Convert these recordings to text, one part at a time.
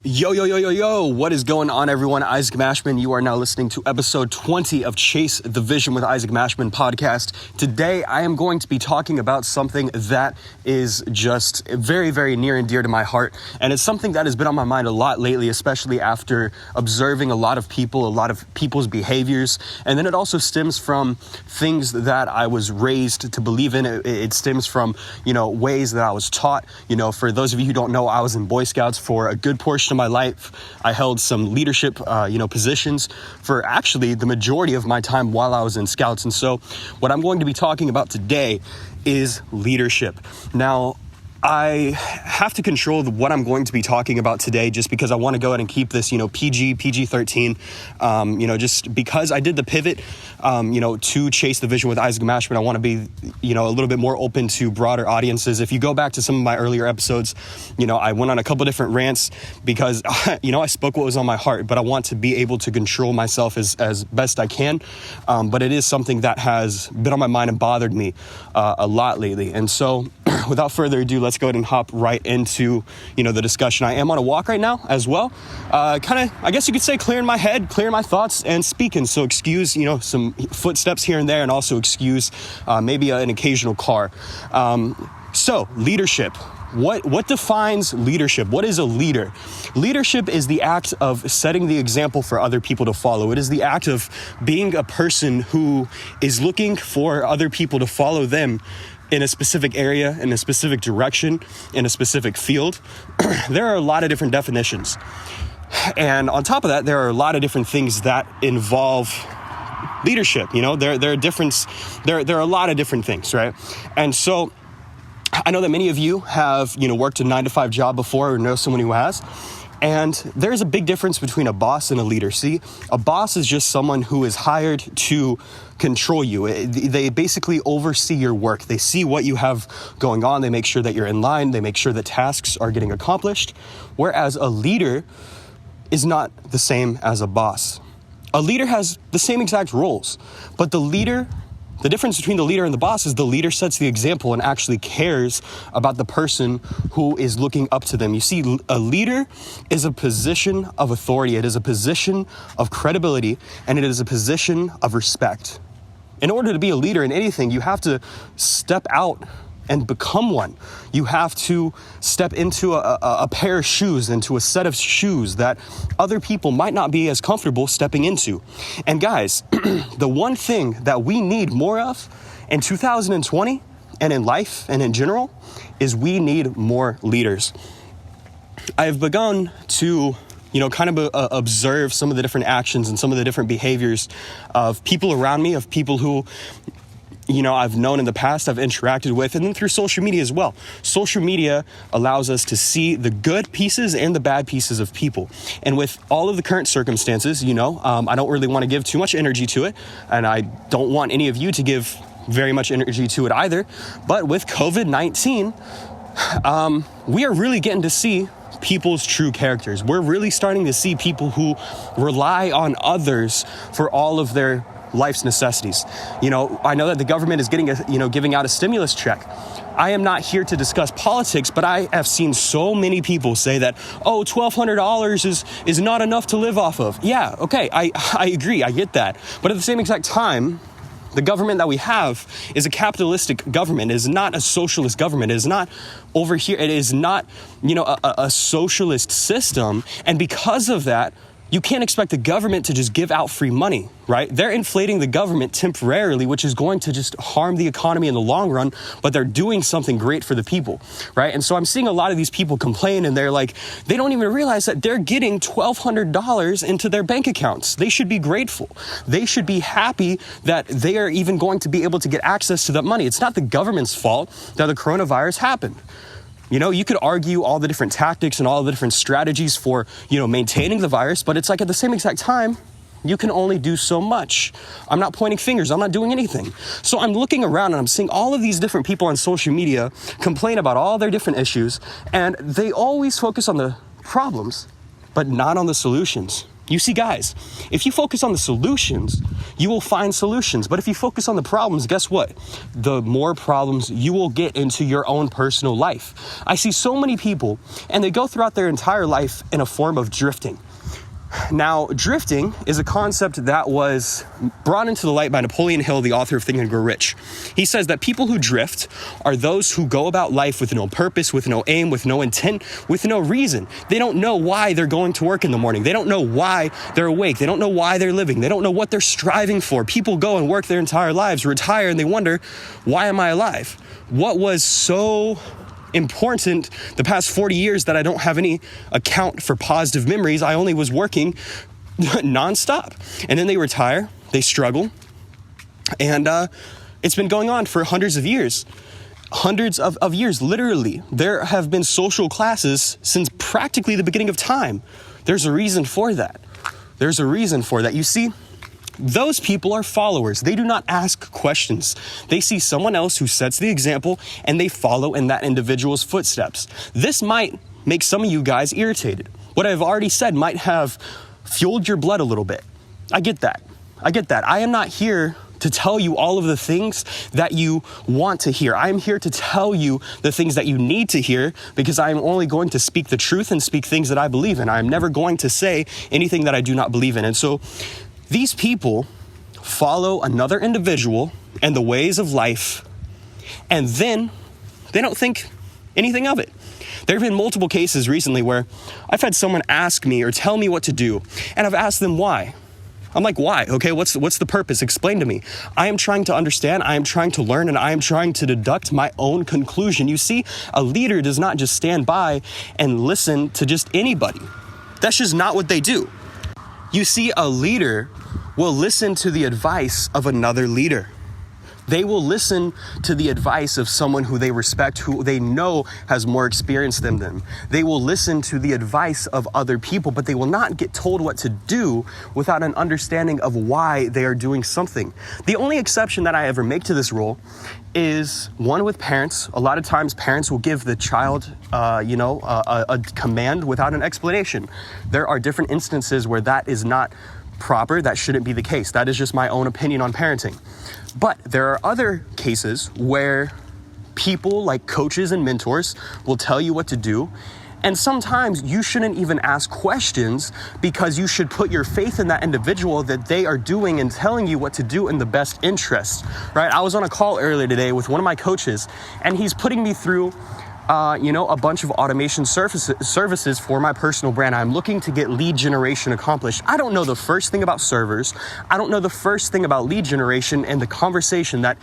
Yo, what is going on, everyone? Isaac Mashman. You are now listening to episode 20 of Chase the Vision with Isaac Mashman podcast. Today, I am going to be talking about something that is just very, very near and dear to my heart. And it's something that has been on my mind a lot lately, especially after observing a lot of people's behaviors. And then it also stems from things that I was raised to believe in. It stems from, ways that I was taught. For those of you who don't know, I was in Boy Scouts for a good portion of my life. I held some leadership, positions for actually the majority of my time while I was in Scouts. And so what I'm going to be talking about today is leadership. Now, I have to control what I'm going to be talking about today just because I want to go ahead and keep this, PG-13, just because I did the pivot, to Chase the Vision with Isaac Mashman. I want to be, a little bit more open to broader audiences. If you go back to some of my earlier episodes, I went on a couple different rants because, I spoke what was on my heart, but I want to be able to control myself as best I can. But it is something that has been on my mind and bothered me a lot lately. And so without further ado, let's go ahead and hop right into, the discussion. I am on a walk right now as well. I guess you could say clearing my head, clearing my thoughts and speaking. So excuse, some footsteps here and there, and also excuse maybe an occasional car. So leadership. What defines leadership? What is a leader? Leadership is the act of setting the example for other people to follow. It is the act of being a person who is looking for other people to follow them in a specific area, in a specific direction, in a specific field. There are a lot of different definitions. And on top of that, there are a lot of different things that involve leadership. There are a lot of different things, right? And so I know that many of you have, worked a 9-to-5 job before or know someone who has. And there's a big difference between a boss and a leader. See, a boss is just someone who is hired to control you. They basically oversee your work. They see what you have going on. They make sure that you're in line. They make sure that tasks are getting accomplished. Whereas a leader is not the same as a boss. A leader has the same exact roles, but the difference between the leader and the boss is the leader sets the example and actually cares about the person who is looking up to them. You see, a leader is a position of authority. It is a position of credibility, and it is a position of respect. In order to be a leader in anything, you have to step out and become one. You have to step into a pair of shoes, into a set of shoes that other people might not be as comfortable stepping into. And guys, the one thing that we need more of in 2020 and in life and in general is we need more leaders. I have begun to observe some of the different actions and some of the different behaviors of people around me, of people who I've known in the past, I've interacted with, and then through social media as well. Social media allows us to see the good pieces and the bad pieces of people. And with all of the current circumstances, I don't really want to give too much energy to it, and I don't want any of you to give very much energy to it either. But with COVID-19, we are really getting to see people's true characters. We're really starting to see people who rely on others for all of their life's necessities. I know that the government is giving out a stimulus check. I am not here to discuss politics, but I have seen so many people say that, $1,200 is not enough to live off of. Yeah, okay, I agree, I get that. But at the same exact time, the government that we have is a capitalistic government. It is not a socialist government. It is not over here. It is not, a socialist system. And because of that, you can't expect the government to just give out free money, right? They're inflating the government temporarily, which is going to just harm the economy in the long run, but they're doing something great for the people, right? And so I'm seeing a lot of these people complain, and they're like, they don't even realize that they're getting $1,200 into their bank accounts. They should be grateful. They should be happy that they are even going to be able to get access to that money. It's not the government's fault that the coronavirus happened. You could argue all the different tactics and all the different strategies for, maintaining the virus, but it's like at the same exact time, you can only do so much. I'm not pointing fingers. I'm not doing anything. So I'm looking around and I'm seeing all of these different people on social media complain about all their different issues, and they always focus on the problems, but not on the solutions. You see, guys, if you focus on the solutions, you will find solutions. But if you focus on the problems, guess what? The more problems you will get into your own personal life. I see so many people, and they go throughout their entire life in a form of drifting. Now, drifting is a concept that was brought into the light by Napoleon Hill, the author of Think and Grow Rich. He says that people who drift are those who go about life with no purpose, with no aim, with no intent, with no reason. They don't know why they're going to work in the morning. They don't know why they're awake. They don't know why they're living. They don't know what they're striving for. People go and work their entire lives, retire, and they wonder, why am I alive? What was so important the past 40 years that I don't have any account for positive memories? I only was working nonstop. And then they retire, they struggle, and it's been going on for hundreds of years. Hundreds of years, literally. There have been social classes since practically the beginning of time. There's a reason for that. There's a reason for that. You see, those people are followers. They do not ask questions. They see someone else who sets the example and they follow in that individual's footsteps. This might make some of you guys irritated. What I've already said might have fueled your blood a little bit. I get that. I am not here to tell you all of the things that you want to hear. I am here to tell you the things that you need to hear, because I am only going to speak the truth and speak things that I believe in. I am never going to say anything that I do not believe in. And so these people follow another individual and the ways of life, and then they don't think anything of it. There have been multiple cases recently where I've had someone ask me or tell me what to do, and I've asked them why. I'm like, why? Okay, what's the purpose? Explain to me. I am trying to understand, I am trying to learn, and I am trying to deduct my own conclusion. You see, a leader does not just stand by and listen to just anybody. That's just not what they do. You see, a leader will listen to the advice of another leader. They will listen to the advice of someone who they respect, who they know has more experience than them. They will listen to the advice of other people, but they will not get told what to do without an understanding of why they are doing something. The only exception that I ever make to this rule is one with parents. A lot of times parents will give the child, a command without an explanation. There are different instances where that is not proper. That shouldn't be the case. That is just my own opinion on parenting. But there are other cases where people like coaches and mentors will tell you what to do. And sometimes you shouldn't even ask questions, because you should put your faith in that individual, that they are doing and telling you what to do in the best interest, right? I was on a call earlier today with one of my coaches, and he's putting me through a bunch of automation services for my personal brand. I'm looking to get lead generation accomplished. I don't know the first thing about servers. I don't know the first thing about lead generation and the conversation that,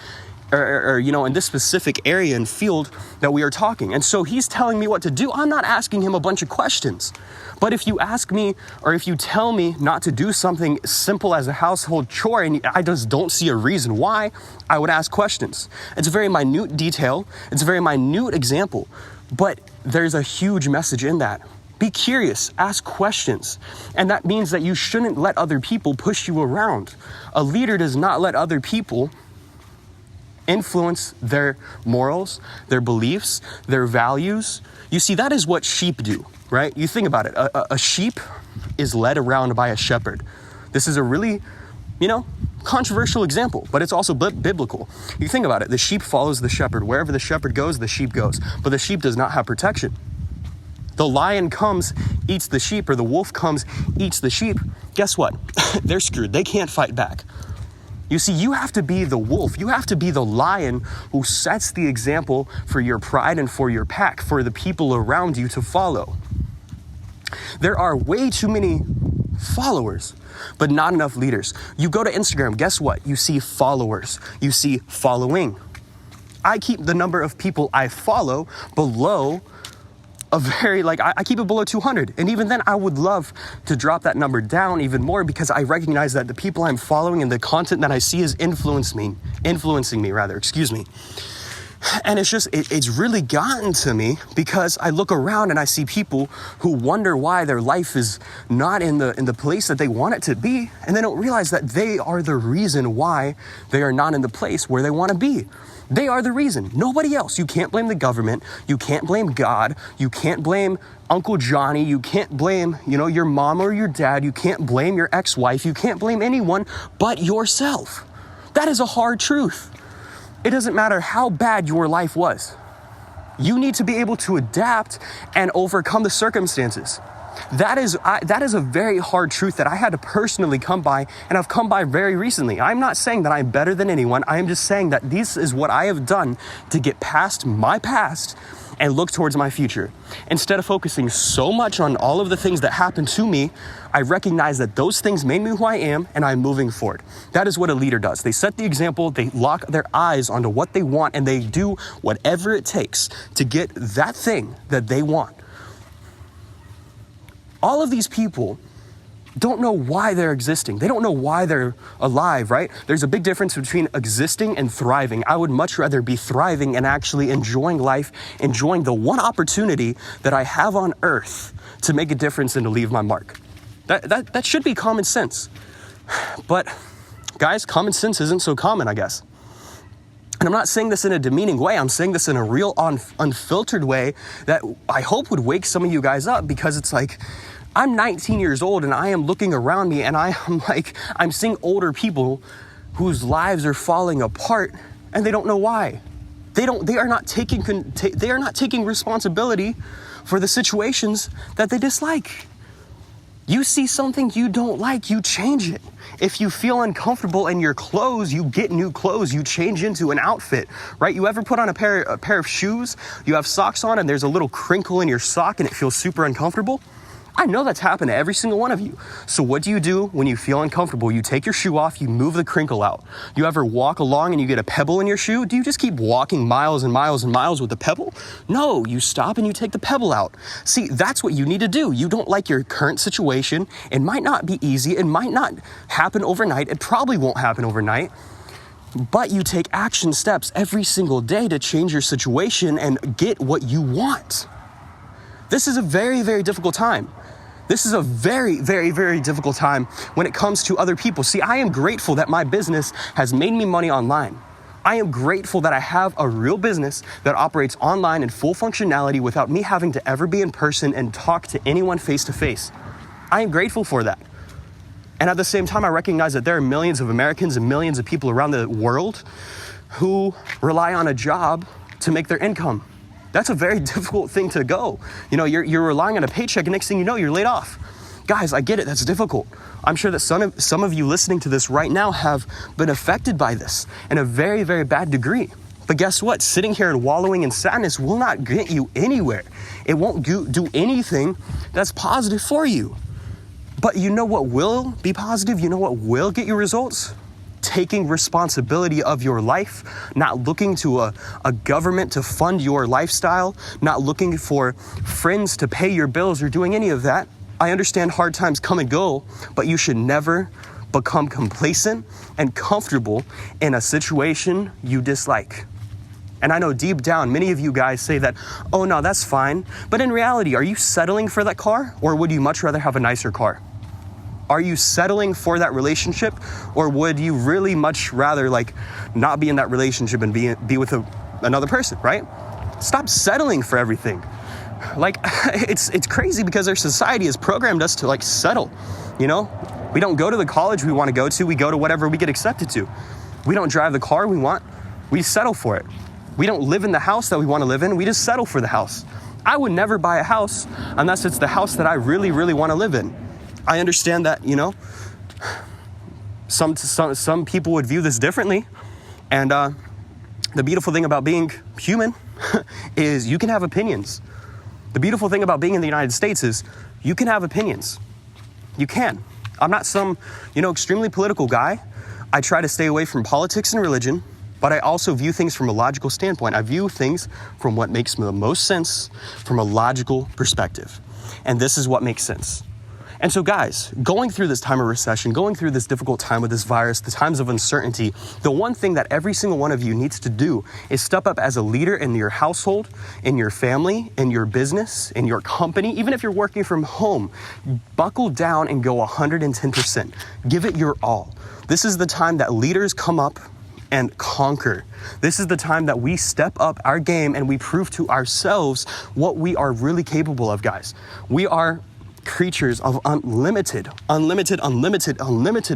in this specific area and field that we are talking. And so he's telling me what to do. I'm not asking him a bunch of questions. But if you ask me, or if you tell me not to do something simple as a household chore, and I just don't see a reason why, I would ask questions. It's a very minute detail. It's a very minute example, but there's a huge message in that. Be curious, ask questions. And that means that you shouldn't let other people push you around. A leader does not let other people influence their morals, their beliefs, their values. You see, that is what sheep do, right? You think about it. A sheep is led around by a shepherd. This is a really, controversial example, but it's also biblical. You think about it. The sheep follows the shepherd. Wherever the shepherd goes, the sheep goes. But the sheep does not have protection. The lion comes, eats the sheep, or the wolf comes, eats the sheep. Guess what? They're screwed. They can't fight back. You see, you have to be the wolf. You have to be the lion who sets the example for your pride and for your pack, for the people around you to follow. There are way too many followers, but not enough leaders. You go to Instagram, guess what? You see followers. You see following. I keep the number of people I follow below I keep it below 200. And even then, I would love to drop that number down even more, because I recognize that the people I'm following and the content that I see is influencing me. And it's really gotten to me, because I look around and I see people who wonder why their life is not in the place that they want it to be. And they don't realize that they are the reason why they are not in the place where they want to be. They are the reason. Nobody else. You can't blame the government. You can't blame God. You can't blame Uncle Johnny. You can't blame, your mom or your dad. You can't blame your ex-wife. You can't blame anyone but yourself. That is a hard truth. It doesn't matter how bad your life was. You need to be able to adapt and overcome the circumstances. That is a very hard truth that I had to personally come by, and I've come by very recently. I'm not saying that I'm better than anyone. I am just saying that this is what I have done to get past my past and look towards my future. Instead of focusing so much on all of the things that happened to me, I recognize that those things made me who I am, and I'm moving forward. That is what a leader does. They set the example, they lock their eyes onto what they want, and they do whatever it takes to get that thing that they want. All of these people don't know why they're existing. They don't know why they're alive, right? There's a big difference between existing and thriving. I would much rather be thriving and actually enjoying life, enjoying the one opportunity that I have on earth to make a difference and to leave my mark. That should be common sense. But guys, common sense isn't so common, I guess. And I'm not saying this in a demeaning way. I'm saying this in a real unfiltered way that I hope would wake some of you guys up, because it's like, I'm 19 years old and I am looking around me and I'm seeing older people whose lives are falling apart and they don't know why. They are not taking responsibility for the situations that they dislike. You see something you don't like, you change it. If you feel uncomfortable in your clothes, you get new clothes, you change into an outfit, right? You ever put on a pair of shoes, you have socks on and there's a little crinkle in your sock and it feels super uncomfortable? I know that's happened to every single one of you. So what do you do when you feel uncomfortable? You take your shoe off, you move the crinkle out. You ever walk along and you get a pebble in your shoe? Do you just keep walking miles and miles and miles with the pebble? No, you stop and you take the pebble out. See, that's what you need to do. You don't like your current situation. It might not be easy. It might not happen overnight. It probably won't happen overnight. But you take action steps every single day to change your situation and get what you want. This is a very, very difficult time. This is a very, very, very difficult time when it comes to other people. See, I am grateful that my business has made me money online. I am grateful that I have a real business that operates online in full functionality without me having to ever be in person and talk to anyone face to face. I am grateful for that. And at the same time, I recognize that there are millions of Americans and millions of people around the world who rely on a job to make their income. That's a very difficult thing to go. You're relying on a paycheck and next thing you know, you're laid off. Guys, I get it, that's difficult. I'm sure that some of you listening to this right now have been affected by this in a very, very bad degree. But guess what? Sitting here and wallowing in sadness will not get you anywhere. It won't do anything that's positive for you. But you know what will be positive? You know what will get you results? Taking responsibility of your life, not looking to a government to fund your lifestyle, not looking for friends to pay your bills or doing any of that. I understand hard times come and go, but you should never become complacent and comfortable in a situation you dislike. And I know deep down, many of you guys say that, oh no, that's fine. But in reality, are you settling for that car, or would you much rather have a nicer car? Are you settling for that relationship, or would you really much rather not be in that relationship and be with another person, right? Stop settling for everything. It's crazy because our society has programmed us to settle, We don't go to the college we want to go to. We go to whatever we get accepted to. We don't drive the car we want. We settle for it. We don't live in the house that we want to live in. We just settle for the house. I would never buy a house unless it's the house that I really, really want to live in. I understand that, some people would view this differently. And the beautiful thing about being human is you can have opinions. The beautiful thing about being in the United States is you can have opinions. You can. I'm not some, extremely political guy. I try to stay away from politics and religion, but I also view things from a logical standpoint. I view things from what makes the most sense from a logical perspective. And this is what makes sense. And so guys, going through this time of recession, going through this difficult time with this virus, the times of uncertainty, the one thing that every single one of you needs to do is step up as a leader in your household, in your family, in your business, in your company. Even if you're working from home, buckle down and go 110%. Give it your all. This is the time that leaders come up and conquer. This is the time that we step up our game and we prove to ourselves what we are really capable of, guys. We are creatures of unlimited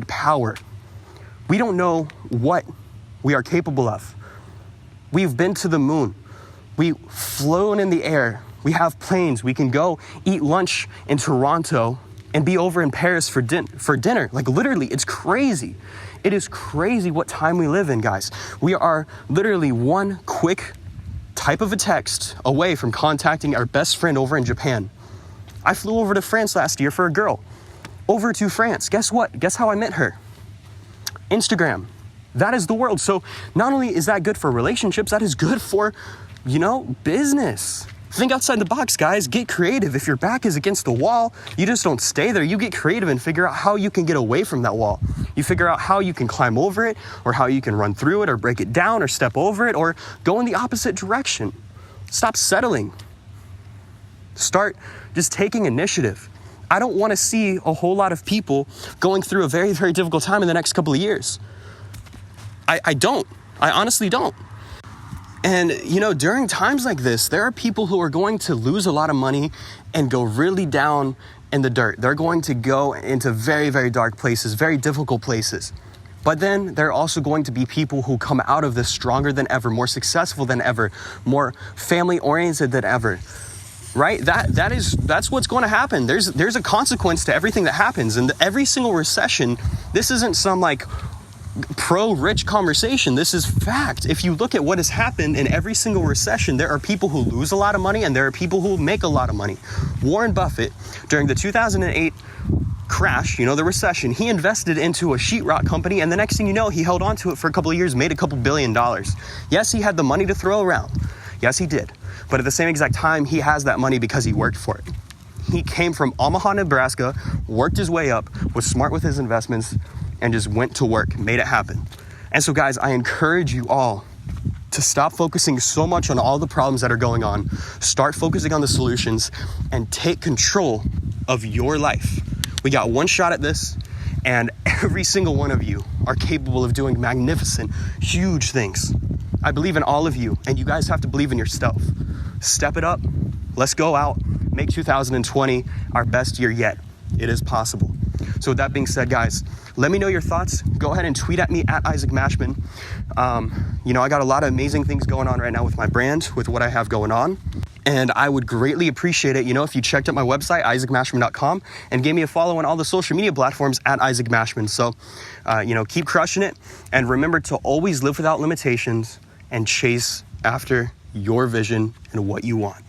power. We don't know what we are capable of. We've been to the moon. We've flown in the air. We have planes. We can go eat lunch in Toronto and be over in Paris for dinner. Like literally, it's crazy. It is crazy what time we live in, guys. We are literally one quick type of a text away from contacting our best friend over in Japan. I flew over to France last year for a girl. Over to France. Guess what? Guess how I met her? Instagram. That is the world. So not only is that good for relationships, that is good for, business. Think outside the box, guys. Get creative. If your back is against the wall, you just don't stay there. You get creative and figure out how you can get away from that wall. You figure out how you can climb over it, or how you can run through it, or break it down, or step over it, or go in the opposite direction. Stop settling. Start just taking initiative. I don't want to see a whole lot of people going through a very, very difficult time in the next couple of years. I don't. I honestly don't. And, during times like this, there are people who are going to lose a lot of money and go really down in the dirt. They're going to go into very, very dark places, very difficult places. But then there are also going to be people who come out of this stronger than ever, more successful than ever, more family-oriented than ever. Right? That's what's going to happen. There's a consequence to everything that happens. And every single recession, this isn't some pro-rich conversation. This is fact. If you look at what has happened in every single recession, there are people who lose a lot of money and there are people who make a lot of money. Warren Buffett, during the 2008 crash, the recession, he invested into a sheetrock company, and the next thing you know, he held on to it for a couple of years, made a couple $1 billion. Yes, he had the money to throw around. Yes, he did. But at the same exact time, he has that money because he worked for it. He came from Omaha, Nebraska, worked his way up, was smart with his investments, and just went to work, made it happen. And so, guys, I encourage you all to stop focusing so much on all the problems that are going on. Start focusing on the solutions and take control of your life. We got one shot at this, and every single one of you are capable of doing magnificent, huge things. I believe in all of you, and you guys have to believe in yourself. Step it up. Let's go out. Make 2020 our best year yet. It is possible. So with that being said, guys, let me know your thoughts. Go ahead and tweet at me at Isaac Mashman. I got a lot of amazing things going on right now with my brand, with what I have going on. And I would greatly appreciate it, if you checked out my website, isaacmashman.com, and gave me a follow on all the social media platforms at Isaac Mashman. So, keep crushing it. And remember to always live without limitations and chase after your vision and what you want.